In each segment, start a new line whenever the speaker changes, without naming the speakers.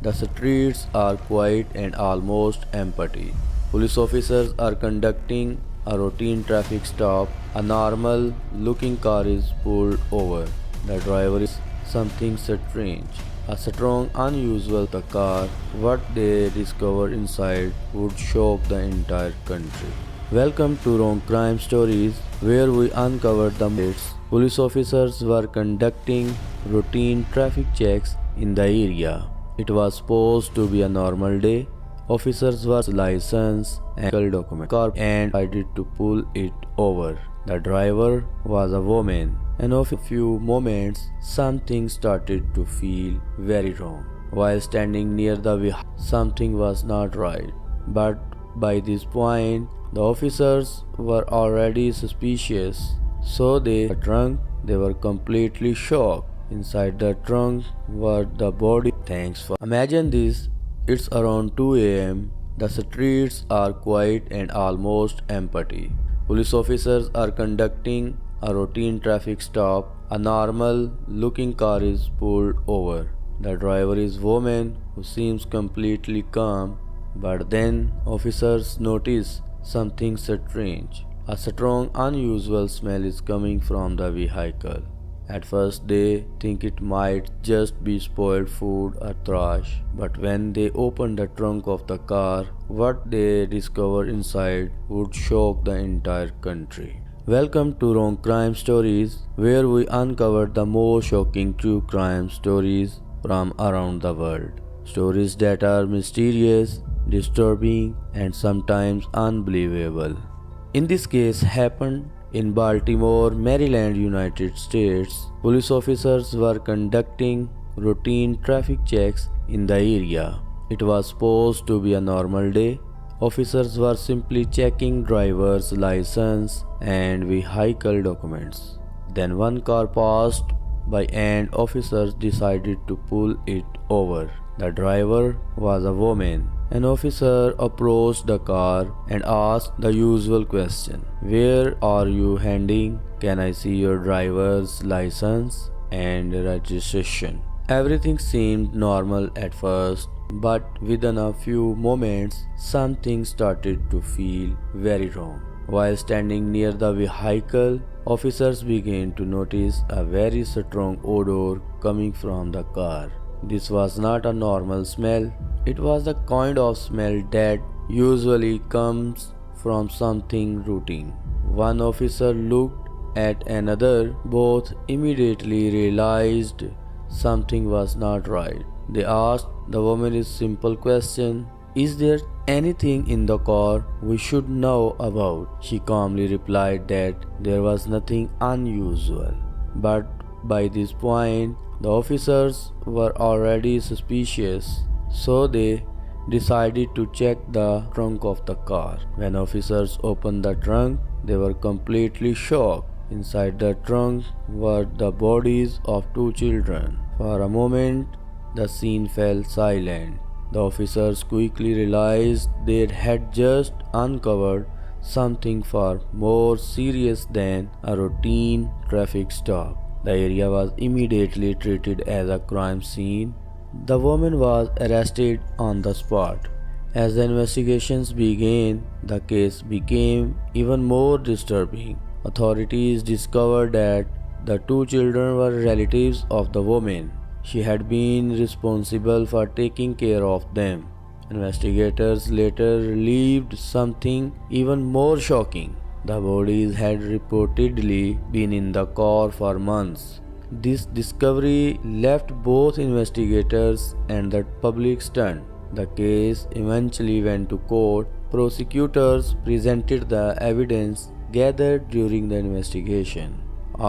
The streets are quiet and almost empty. Police officers are conducting a routine traffic stop. A normal looking car is pulled over. The driver is something strange. A strong, unusual the car. What they discover inside would shock the entire country. Welcome to Wrong Crime Stories, where we uncover the myths. Police officers were conducting routine traffic checks in the area. It was supposed to be a normal day. Officers were licensed and document car and decided to pull it over. The driver was a woman, and after a few moments, something started to feel very wrong. While standing near the vehicle, something was not right. But by this point, the officers were already suspicious, so they trunk. They were completely shocked. Inside the trunk were the body. Thanks for. Imagine this. It's around 2 a.m. The streets are quiet and almost empty. Police officers are conducting a routine traffic stop. A normal looking car is pulled over. The driver is woman who seems completely calm, but then officers notice something strange. A strong, unusual smell is coming from the vehicle. At first, they think it might just be spoiled food or trash, but when they open the trunk of the car, what they discover inside would shock the entire country. Welcome to Wrong Crime Stories, where we uncover the most shocking true crime stories from around the world. Stories that are mysterious, disturbing, and sometimes unbelievable. In this case happened in Baltimore, Maryland, United States. Police officers were conducting routine traffic checks in the area. It was supposed to be a normal day. Officers were simply checking driver's license and vehicle documents. Then one car passed by and officers decided to pull it over. The driver was a woman. An officer approached the car and asked the usual question: "Where are you heading? Can I see your driver's license and registration?" Everything seemed normal at first, but within a few moments, something started to feel very wrong. While standing near the vehicle, officers began to notice a very strong odor coming from the car. This was not a normal smell. It was the kind of smell that usually comes from something routine. One officer looked at another. Both immediately realized something was not right. They asked the woman a simple question: "Is there anything in the car we should know about?" She calmly replied that there was nothing unusual. But by this point, the officers were already suspicious, so they decided to check the trunk of the car. When officers opened the trunk, they were completely shocked. Inside the trunk were the bodies of two children. For a moment, the scene fell silent. The officers quickly realized they had just uncovered something far more serious than a routine traffic stop. The area was immediately treated as a crime scene. The woman was arrested on the spot. As the investigations began, the case became even more disturbing. Authorities discovered that the two children were relatives of the woman. She had been responsible for taking care of them. Investigators later revealed something even more shocking. The bodies had reportedly been in the car for months. This discovery left both investigators and the public stunned. The case eventually went to court. Prosecutors presented the evidence gathered during the investigation.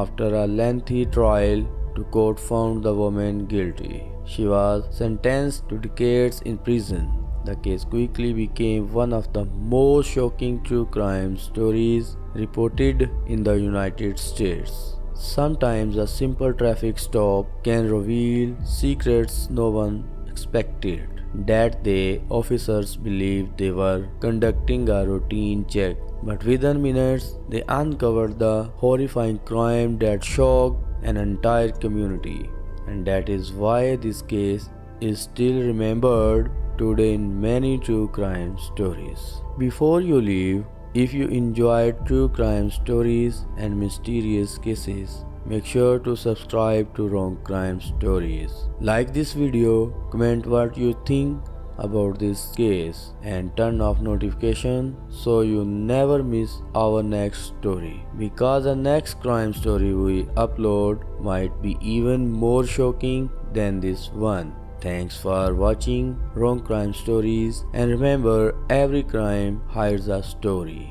After a lengthy trial, the court found the woman guilty. She was sentenced to decades in prison. The case quickly became one of the most shocking true crime stories reported in the United States. Sometimes a simple traffic stop can reveal secrets no one expected. That day, officers believed they were conducting a routine check, but within minutes, they uncovered the horrifying crime that shocked an entire community. And that is why this case is still remembered today in many true crime stories. Before you leave, if you enjoyed true crime stories and mysterious cases, make sure to subscribe to Wrong Crime Stories. Like this video, comment what you think about this case and turn off notification so you never miss our next story, because the next crime story we upload might be even more shocking than this one. Thanks for watching Wrong Crime Stories, and remember, every crime hides a story.